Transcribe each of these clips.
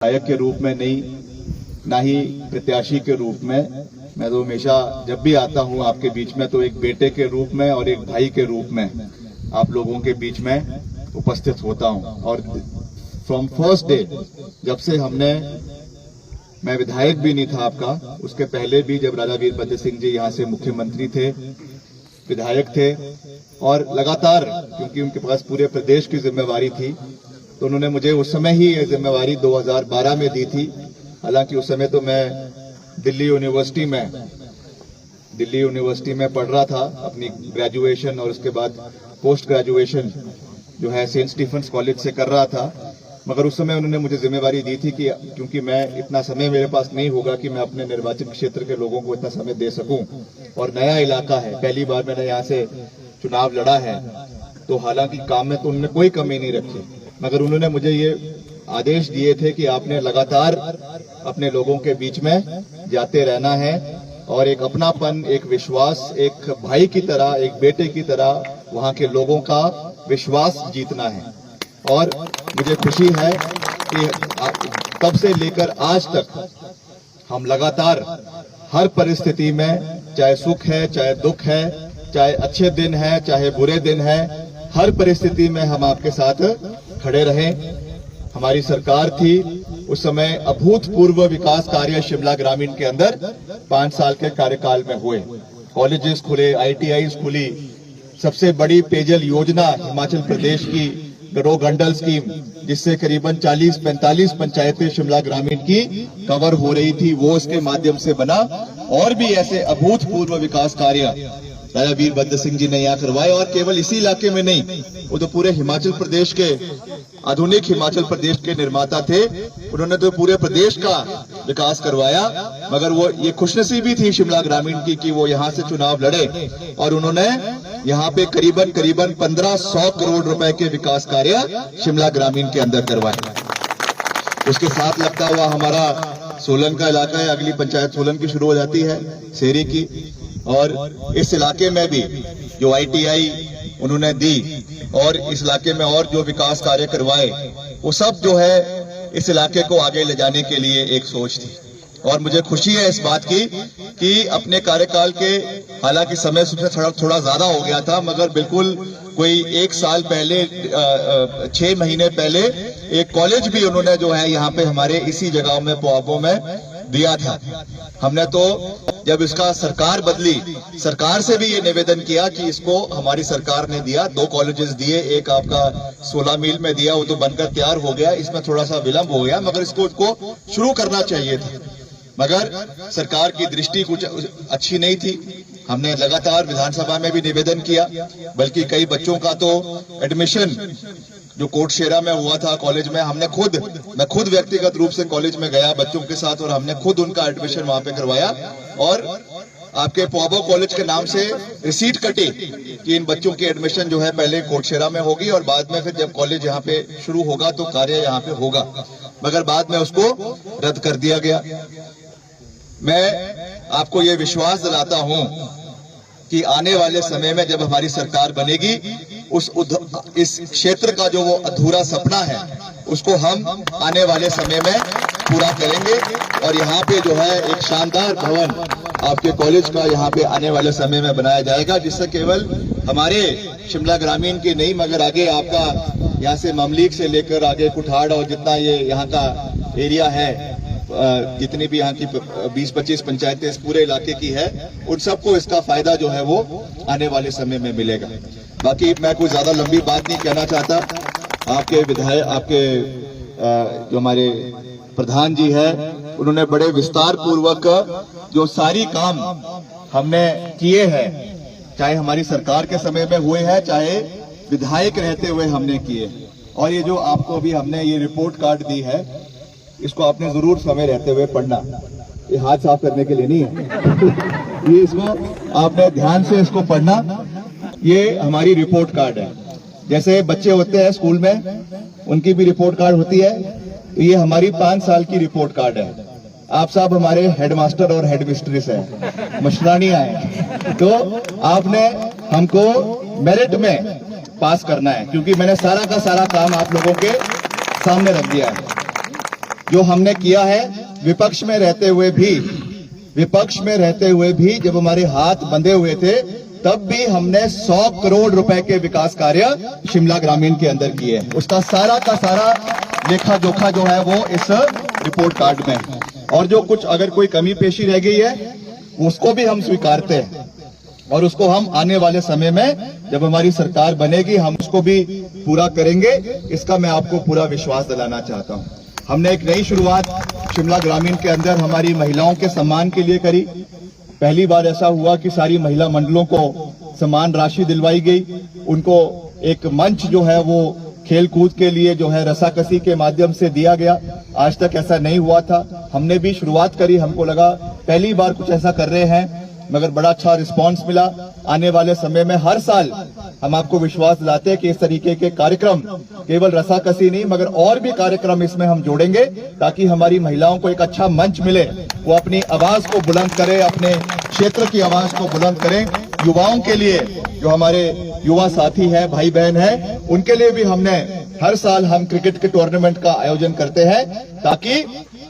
विधायक के रूप में नहीं, ना ही प्रत्याशी के रूप में। मैं तो हमेशा जब भी आता हूं आपके बीच में तो एक बेटे के रूप में और एक भाई के रूप में आप लोगों के बीच में उपस्थित होता हूं। और फ्रॉम फर्स्ट डे, जब से मैं विधायक भी नहीं था आपका, उसके पहले भी जब राजा वीरभद्र सिंह जी यहाँ से मुख्यमंत्री थे, विधायक थे, और लगातार क्योंकि उनके पास पूरे प्रदेश की जिम्मेवारी थी तो उन्होंने मुझे उस समय ही ये जिम्मेवारी 2012 में दी थी। हालांकि उस समय तो मैं दिल्ली यूनिवर्सिटी में पढ़ रहा था, अपनी ग्रेजुएशन और उसके बाद पोस्ट ग्रेजुएशन जो है सेंट स्टीफेंस कॉलेज से कर रहा था। मगर उस समय उन्होंने मुझे जिम्मेवारी दी थी कि क्योंकि मैं इतना समय मेरे पास नहीं होगा कि मैं अपने निर्वाचित क्षेत्र के लोगों को इतना समय दे सकूं, और नया इलाका है, पहली बार मैंने यहाँ से चुनाव लड़ा है, तो हालांकि काम में तो उन्होंने कोई कमी नहीं रखी, मगर उन्होंने मुझे ये आदेश दिए थे कि आपने लगातार अपने लोगों के बीच में जाते रहना है और एक अपनापन, एक विश्वास, एक भाई की तरह, एक बेटे की तरह वहां के लोगों का विश्वास जीतना है। और मुझे खुशी है कि तब से लेकर आज तक हम लगातार हर परिस्थिति में, चाहे सुख है, चाहे दुख है, चाहे अच्छे दिन है, चाहे बुरे दिन है, हर परिस्थिति में हम आपके साथ खड़े रहे। हमारी सरकार थी उस समय, अभूतपूर्व विकास कार्य शिमला ग्रामीण के अंदर 5 साल के कार्यकाल में हुए। कॉलेजेस खुले, ITIs खुली, सबसे बड़ी पेयजल योजना हिमाचल प्रदेश की गडो गंडल स्कीम, जिससे करीबन 40-45 पंचायतें शिमला ग्रामीण की कवर हो रही थी, वो इसके माध्यम से बना। और भी ऐसे अभूतपूर्व विकास कार्य राजा वीरभद्र सिंह जी ने यहाँ करवाए, और केवल इसी इलाके में नहीं, वो तो पूरे हिमाचल प्रदेश के, आधुनिक हिमाचल प्रदेश के निर्माता थे। उन्होंने तो पूरे प्रदेश का विकास करवाया। मगर वो ये खुशनसीबी थी शिमला ग्रामीण की कि वो यहाँ से चुनाव लड़े और उन्होंने यहाँ पे करीबन 1500 करोड़ रुपए के विकास कार्य शिमला ग्रामीण के अंदर करवाए। उसके साथ लगता हुआ हमारा सोलन का इलाका है, अगली पंचायत सोलन की शुरू हो जाती है, सेरी की, और इस इलाके में भी जो ITI उन्होंने दी और इस इलाके में और जो विकास कार्य करवाए, वो सब जो है इस इलाके को आगे ले जाने के लिए एक सोच थी। और मुझे खुशी है इस बात की कि अपने कार्यकाल के, हालांकि समय से थोड़ा ज्यादा हो गया था, मगर बिल्कुल कोई 1 साल पहले, 6 महीने पहले एक कॉलेज भी उन्होंने जो है यहाँ पे हमारे इसी जगह में पोआबो में दिया था। हमने तो जब इसका सरकार बदली, सरकार से भी ये निवेदन किया कि इसको हमारी सरकार ने दिया, 2 कॉलेजेस दिए, एक आपका 16 मील में दिया, वो तो बनकर तैयार हो गया, इसमें थोड़ा सा विलंब हो गया, मगर इसको शुरू करना चाहिए था। मगर सरकार की दृष्टि कुछ अच्छी नहीं थी। हमने लगातार विधानसभा में भी निवेदन किया, बल्कि कई बच्चों का तो एडमिशन जो कोटशेरा में हुआ था कॉलेज में, मैं खुद व्यक्तिगत रूप से कॉलेज में गया बच्चों के साथ और हमने खुद उनका एडमिशन वहां पे करवाया। और आपके पोआबो कॉलेज के नाम से रिसीट कटी कि इन बच्चों की एडमिशन जो है पहले कोटशेरा में होगी और बाद में फिर जब कॉलेज यहाँ पे शुरू होगा तो कार्य यहाँ पे होगा, मगर बाद में उसको रद्द कर दिया गया। मैं आपको ये विश्वास दिलाता हूं कि आने वाले समय में जब हमारी सरकार बनेगी, इस क्षेत्र का जो वो अधूरा सपना है उसको हम आने वाले समय में पूरा करेंगे। और यहाँ पे जो है एक शानदार भवन आपके कॉलेज का यहाँ पे आने वाले समय में बनाया जाएगा, जिससे केवल हमारे शिमला ग्रामीण की नहीं, मगर आगे आपका यहाँ से ममलीक से लेकर आगे कुठाड़ और जितना ये यहाँ का एरिया है, जितनी भी यहाँ की 20-25 पंचायतें इस पूरे इलाके की है, उन सबको इसका फायदा जो है वो आने वाले समय में मिलेगा। बाकी मैं कोई ज्यादा लंबी बात नहीं कहना चाहता। आपके विधायक, आपके जो हमारे प्रधान जी है, उन्होंने बड़े विस्तार पूर्वक जो सारी काम हमने किए हैं, चाहे हमारी सरकार के समय में हुए हैं, चाहे विधायक रहते हुए हमने किए। और ये जो आपको अभी हमने ये रिपोर्ट कार्ड दी है, इसको आपने जरूर समय रहते हुए पढ़ना, ये हाथ साफ करने के लिए नहीं है ये इसको आपने ध्यान से इसको पढ़ना। ये हमारी रिपोर्ट कार्ड है, जैसे बच्चे होते हैं स्कूल में, उनकी भी रिपोर्ट कार्ड होती है, तो ये हमारी 5 साल की रिपोर्ट कार्ड है। आप सब हमारे हेडमास्टर और हेडमिस्ट्रेस हैं, मशरानियां हैं, तो आपने हमको मेरिट में पास करना है, क्योंकि मैंने सारा का सारा काम आप लोगों के सामने रख दिया है। जो हमने किया है विपक्ष में रहते हुए भी जब हमारे हाथ बंधे हुए थे तब भी हमने 100 करोड़ रुपए के विकास कार्य शिमला ग्रामीण के अंदर किए हैं। उसका सारा का सारा लेखा जोखा जो है वो इस रिपोर्ट कार्ड में है। और जो कुछ अगर कोई कमी पेशी रह गई है उसको भी हम स्वीकारते हैं और उसको हम आने वाले समय में जब हमारी सरकार बनेगी हम उसको भी पूरा करेंगे। इसका मैं आपको पूरा विश्वास दिलाना चाहता हूं। हमने एक नई शुरुआत शिमला ग्रामीण के अंदर हमारी महिलाओं के सम्मान के लिए करी। पहली बार ऐसा हुआ कि सारी महिला मंडलों को सम्मान राशि दिलवाई गई, उनको एक मंच जो है वो खेल कूद के लिए जो है रसाकसी के माध्यम से दिया गया। आज तक ऐसा नहीं हुआ था। हमने भी शुरुआत करी, हमको लगा पहली बार कुछ ऐसा कर रहे हैं, मगर बड़ा अच्छा रिस्पांस मिला। आने वाले समय में हर साल हम आपको विश्वास दिलाते हैं कि इस तरीके के कार्यक्रम केवल रसाकसी नहीं मगर और भी कार्यक्रम इसमें हम जोड़ेंगे ताकि हमारी महिलाओं को एक अच्छा मंच मिले, वो अपनी आवाज को बुलंद करे, अपने क्षेत्र की आवाज को बुलंद करें। युवाओं के लिए जो हमारे युवा साथी है, भाई बहन है, उनके लिए भी हमने हर साल हम क्रिकेट के टूर्नामेंट का आयोजन करते हैं ताकि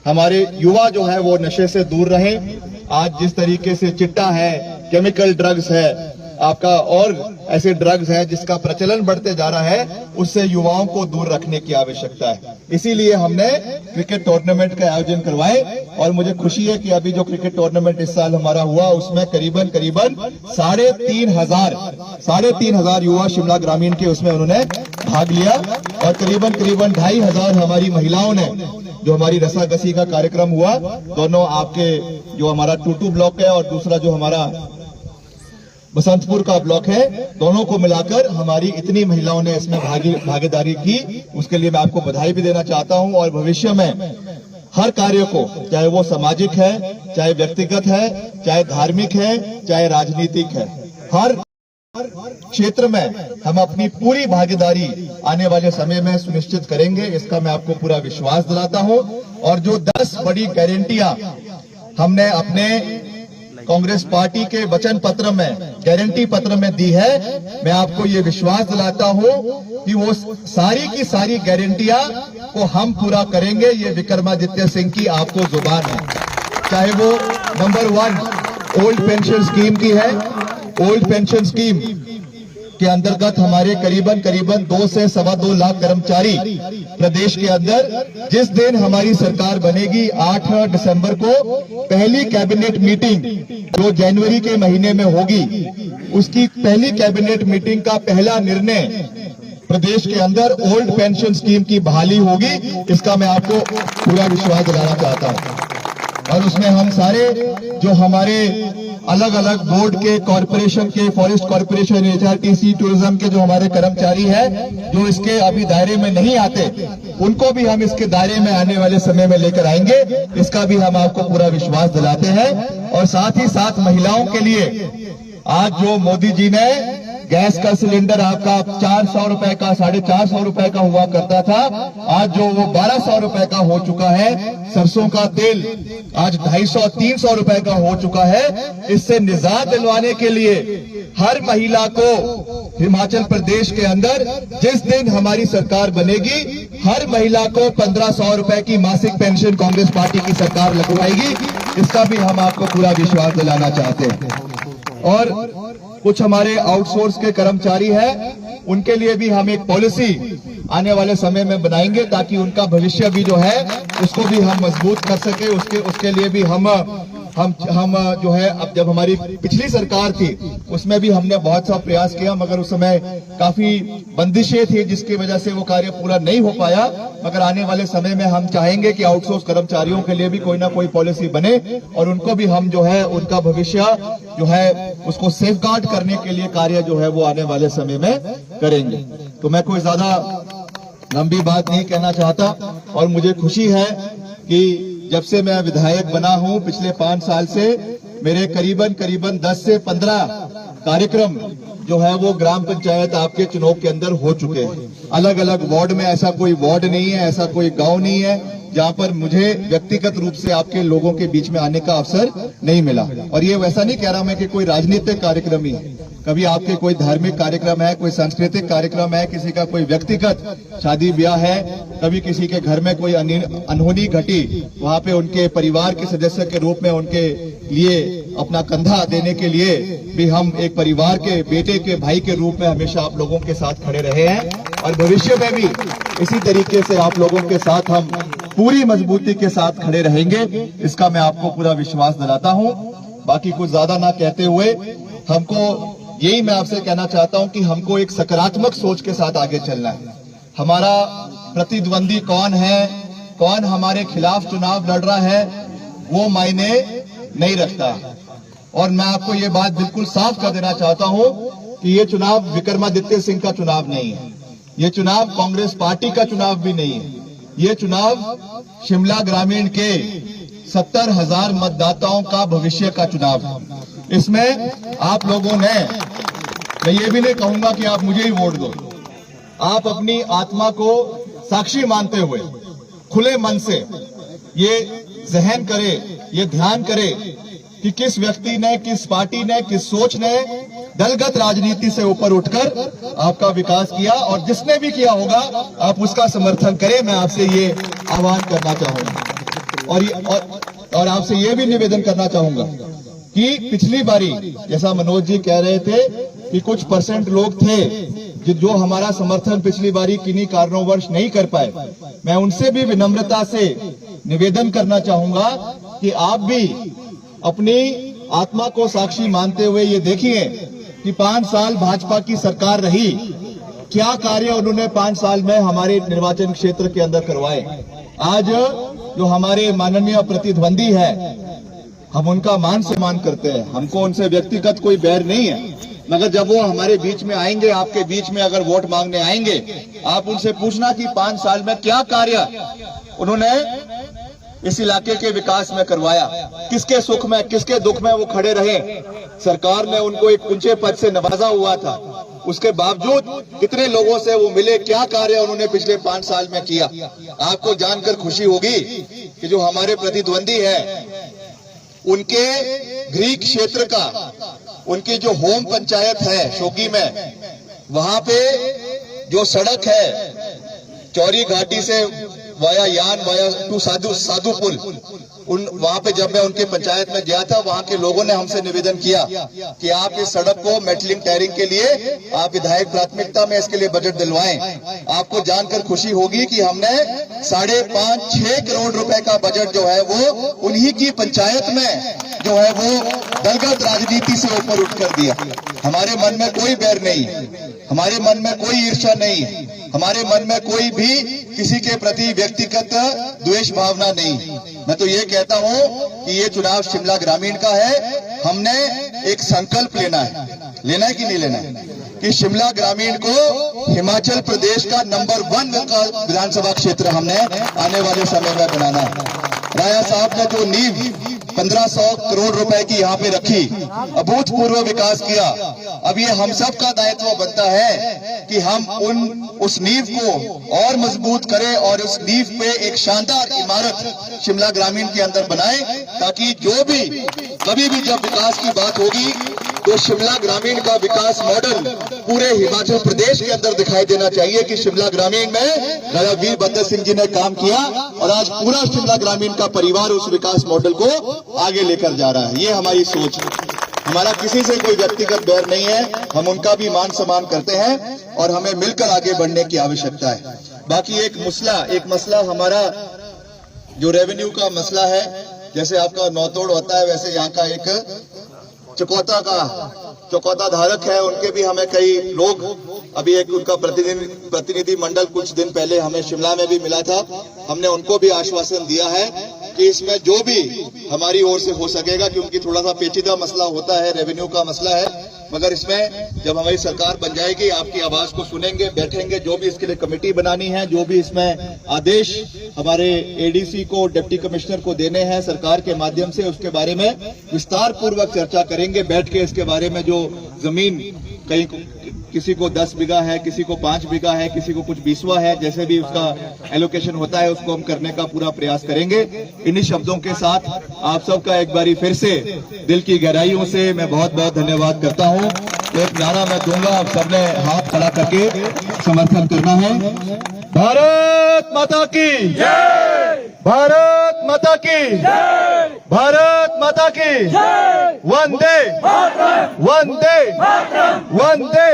हमारे युवा जो है वो नशे से दूर रहें। आज जिस तरीके से चिट्टा है, केमिकल ड्रग्स है आपका और ऐसे ड्रग्स हैं जिसका प्रचलन बढ़ते जा रहा है, उससे युवाओं को दूर रखने की आवश्यकता है। इसीलिए हमने क्रिकेट टूर्नामेंट का आयोजन करवाए और मुझे खुशी है कि अभी जो क्रिकेट टूर्नामेंट इस साल हमारा हुआ उसमें करीबन 3,500 युवा शिमला ग्रामीण के उसमें उन्होंने भाग लिया और करीबन 2,500 हमारी महिलाओं ने जो हमारी रसाकसी का कार्यक्रम हुआ, दोनों आपके जो हमारा टूटू ब्लॉक है और दूसरा जो हमारा बसंतपुर का ब्लॉक है, दोनों को मिलाकर हमारी इतनी महिलाओं ने इसमें भागीदारी की। उसके लिए मैं आपको बधाई भी देना चाहता हूं और भविष्य में हर कार्य को, चाहे वो सामाजिक है, चाहे व्यक्तिगत है, चाहे धार्मिक है, चाहे राजनीतिक है, हर क्षेत्र में हम अपनी पूरी भागीदारी आने वाले समय में सुनिश्चित करेंगे। इसका मैं आपको पूरा विश्वास दिलाता हूं। और जो 10 बड़ी गारंटियां हमने अपने कांग्रेस पार्टी के वचन पत्र में, गारंटी पत्र में दी है, मैं आपको ये विश्वास दिलाता हूं कि वो सारी की सारी गारंटियां को हम पूरा करेंगे। ये विक्रमादित्य सिंह की आपको जुबान है। चाहे वो नंबर 1 ओल्ड पेंशन स्कीम की है। ओल्ड पेंशन स्कीम के अंतर्गत हमारे करीबन 2 से 2.25 लाख कर्मचारी प्रदेश के अंदर, जिस दिन हमारी सरकार बनेगी 8 दिसंबर को पहली कैबिनेट मीटिंग जो जनवरी के महीने में होगी, उसकी पहली कैबिनेट मीटिंग का पहला निर्णय प्रदेश के अंदर ओल्ड पेंशन स्कीम की बहाली होगी। इसका मैं आपको पूरा विश्वास दिलाना चाहता हूं। और उसमें हम सारे जो हमारे अलग अलग बोर्ड के, कॉरपोरेशन के, फॉरेस्ट कॉरपोरेशन, एचआरटीसी, टूरिज्म के जो हमारे कर्मचारी हैं जो इसके अभी दायरे में नहीं आते, उनको भी हम इसके दायरे में आने वाले समय में लेकर आएंगे। इसका भी हम आपको पूरा विश्वास दिलाते हैं। और साथ ही साथ महिलाओं के लिए आज जो मोदी जी ने गैस का सिलेंडर आपका 400 रुपए का, 450 रुपए का हुआ करता था, आज जो वो 1200 रुपए का हो चुका है। सरसों का तेल आज 250-300 रुपए का हो चुका है। इससे निजात दिलवाने के लिए हर महिला को हिमाचल प्रदेश के अंदर जिस दिन हमारी सरकार बनेगी, हर महिला को 1500 रुपए की मासिक पेंशन कांग्रेस पार्टी की सरकार लगवाएगी। इसका भी हम आपको पूरा विश्वास दिलाना चाहते हैं। और कुछ हमारे आउटसोर्स के कर्मचारी हैं, उनके लिए भी हम एक पॉलिसी आने वाले समय में बनाएंगे ताकि उनका भविष्य भी जो है उसको भी हम मजबूत कर सके। उसके लिए भी हम जो है, अब जब हमारी पिछली सरकार थी उसमें भी हमने बहुत सा प्रयास किया, मगर उस समय काफी बंदिशें थी जिसकी वजह से वो कार्य पूरा नहीं हो पाया। मगर आने वाले समय में हम चाहेंगे कि आउटसोर्स कर्मचारियों के लिए भी कोई ना कोई पॉलिसी बने और उनको भी हम जो है उनका भविष्य जो है उसको सेफगार्ड करने के लिए कार्य जो है वो आने वाले समय में करेंगे। तो मैं कोई ज्यादा लंबी बात नहीं कहना चाहता और मुझे खुशी है कि जब से मैं विधायक बना हूं पिछले 5 साल से मेरे करीबन 10 से 15 कार्यक्रम जो है वो ग्राम पंचायत आपके चुनाव के अंदर हो चुके हैं। अलग अलग वार्ड में, ऐसा कोई वार्ड नहीं है, ऐसा कोई गांव नहीं है जहां पर मुझे व्यक्तिगत रूप से आपके लोगों के बीच में आने का अवसर नहीं मिला। और ये वैसा नहीं कह रहा मैं कि कोई राजनीतिक कार्यक्रम ही कभी आपके कोई धार्मिक कार्यक्रम है, कोई सांस्कृतिक कार्यक्रम है, किसी का कोई व्यक्तिगत शादी ब्याह है, कभी किसी के घर में कोई अनहोनी घटी, वहां पे उनके परिवार के सदस्य के रूप में उनके लिए अपना कंधा देने के लिए भी हम एक परिवार के बेटे के भाई के रूप में हमेशा आप लोगों के साथ खड़े रहे हैं और भविष्य में भी इसी तरीके से आप लोगों के साथ हम पूरी मजबूती के साथ खड़े रहेंगे, इसका मैं आपको पूरा विश्वास दिलाता हूं। बाकी कुछ ज्यादा ना कहते हुए हमको यही मैं आपसे कहना चाहता हूं कि हमको एक सकारात्मक सोच के साथ आगे चलना है। हमारा प्रतिद्वंदी कौन है, कौन हमारे खिलाफ चुनाव लड़ रहा है, वो मायने नहीं रखता। और मैं आपको ये बात बिल्कुल साफ कर देना चाहता हूं कि ये चुनाव विक्रमादित्य सिंह का चुनाव नहीं है, ये चुनाव कांग्रेस पार्टी का चुनाव भी नहीं है, ये चुनाव शिमला ग्रामीण के 70,000 मतदाताओं का भविष्य का चुनाव है। इसमें आप लोगों ने, मैं ये भी नहीं कहूंगा कि आप मुझे ही वोट दो, आप अपनी आत्मा को साक्षी मानते हुए खुले मन से ये जहन करे, ये ध्यान करे कि किस व्यक्ति ने, किस पार्टी ने, किस सोच ने दलगत राजनीति से ऊपर उठकर आपका विकास किया, और जिसने भी किया होगा आप उसका समर्थन करें। मैं आपसे ये आह्वान करना चाहूंगा और आपसे ये भी निवेदन करना चाहूंगा कि पिछली बारी जैसा मनोज जी कह रहे थे कि कुछ % लोग थे जो हमारा समर्थन पिछली बारी किन्हीं कारणोंवश नहीं कर पाए, मैं उनसे भी विनम्रता से निवेदन करना चाहूंगा कि आप भी अपनी आत्मा को साक्षी मानते हुए ये देखिए कि 5 साल भाजपा की सरकार रही, क्या कार्य उन्होंने 5 साल में हमारे निर्वाचन क्षेत्र के अंदर करवाए। आज जो हमारे माननीय प्रतिद्वंदी है, हम उनका मान सम्मान करते हैं, हमको उनसे व्यक्तिगत कोई बैर नहीं है, मगर जब वो हमारे बीच में आएंगे, आपके बीच में अगर वोट मांगने आएंगे, आप उनसे पूछना कि 5 साल में क्या कार्य उन्होंने इस इलाके के विकास में करवाया, किसके सुख में, किसके दुख में वो खड़े रहे। सरकार ने उनको एक ऊंचे पद से नवाजा हुआ था, उसके बावजूद कितने लोगों से वो मिले, क्या कार्य उन्होंने पिछले 5 साल में किया। आपको जानकर खुशी होगी कि जो हमारे प्रतिद्वंदी है, उनके गृह क्षेत्र का, उनकी जो होम पंचायत है शोकी में, वहां पे जो सड़क है चौरी घाटी से वाया यान वाया टू साधुपुल, वहां पे जब मैं उनके पंचायत में गया था, वहां के लोगों ने हमसे निवेदन किया कि आप इस सड़क को मेटलिंग टायरिंग के लिए आप विधायक प्राथमिकता में इसके लिए बजट दिलवाएं। आपको जानकर खुशी होगी कि हमने 5.5-6 करोड़ रुपए का बजट जो है वो उन्हीं की पंचायत में जो है वो दलगत राजनीति से ऊपर उठ कर दिया। हमारे मन में कोई बैर नहीं, हमारे मन में कोई ईर्ष्या नहीं, हमारे मन में कोई भी किसी के प्रति व्यक्तिगत द्वेष भावना नहीं। मैं तो ये कहता हूं कि ये चुनाव शिमला ग्रामीण का है, हमने एक संकल्प लेना है कि नहीं लेना है कि शिमला ग्रामीण को हिमाचल प्रदेश का नंबर 1 का विधानसभा क्षेत्र हमने आने वाले समय में बनाना है। राया साहब ने जो नींव 1500 करोड़ रुपए की यहाँ पे रखी, अभूतपूर्व विकास किया, अब ये हम सब का दायित्व बनता है कि हम उस नींव को और मजबूत करें और उस नींव पे एक शानदार इमारत शिमला ग्रामीण के अंदर बनाएं, ताकि जो भी कभी भी जब विकास की बात होगी तो शिमला ग्रामीण का विकास मॉडल पूरे हिमाचल प्रदेश के अंदर दिखाई देना चाहिए कि शिमला ग्रामीण में राजा वीरभद्र सिंह जी ने काम किया और आज पूरा शिमला ग्रामीण का परिवार उस विकास मॉडल को आगे लेकर जा रहा है। ये हमारी सोच है, हमारा किसी से कोई व्यक्तिगत बैर नहीं है, हम उनका भी मान सम्मान करते हैं और हमें मिलकर आगे बढ़ने की आवश्यकता है। बाकी एक मसला हमारा जो रेवेन्यू का मसला है, जैसे आपका नौतोड़ होता है वैसे यहाँ का एक चौकोता धारक है, उनके भी हमें कई लोग, अभी एक उनका प्रतिनिधि मंडल कुछ दिन पहले हमें शिमला में भी मिला था, हमने उनको भी आश्वासन दिया है कि इसमें जो भी हमारी ओर से हो सकेगा, क्योंकि थोड़ा सा पेचीदा मसला होता है, रेवेन्यू का मसला है, मगर इसमें जब हमारी सरकार बन जाएगी आपकी आवाज को सुनेंगे, बैठेंगे, जो भी इसके लिए कमेटी बनानी है, जो भी इसमें आदेश हमारे एडीसी को, डिप्टी कमिश्नर को देने हैं सरकार के माध्यम से, उसके बारे में विस्तार पूर्वक चर्चा करेंगे बैठ के। इसके बारे में जो जमीन कहीं किसी को 10 बीघा है, किसी को 5 बीघा है, किसी को कुछ 20वां है, जैसे भी उसका एलोकेशन होता है उसको हम करने का पूरा प्रयास करेंगे। इन्हीं शब्दों के साथ आप सबका एक बारी फिर से दिल की गहराइयों से मैं बहुत बहुत धन्यवाद करता हूं। तो एक नारा मैं दूंगा, आप सबने हाथ खड़ा करके समर्थन करना है। भारत माता की जय, भारत माता की जय, भारत माता की जय, वंदे वंदे वंदे।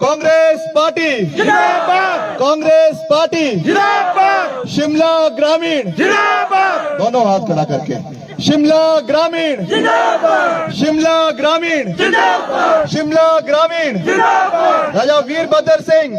कांग्रेस पार्टी जिंदाबाद, कांग्रेस पार्टी जिंदाबाद, शिमला ग्रामीण जिंदाबाद, दोनों हाथ खड़ा करके, शिमला ग्रामीण जिंदाबाद, शिमला ग्रामीण जिंदाबाद, शिमला ग्रामीण जिंदाबाद, राजा वीरभद्र सिंह।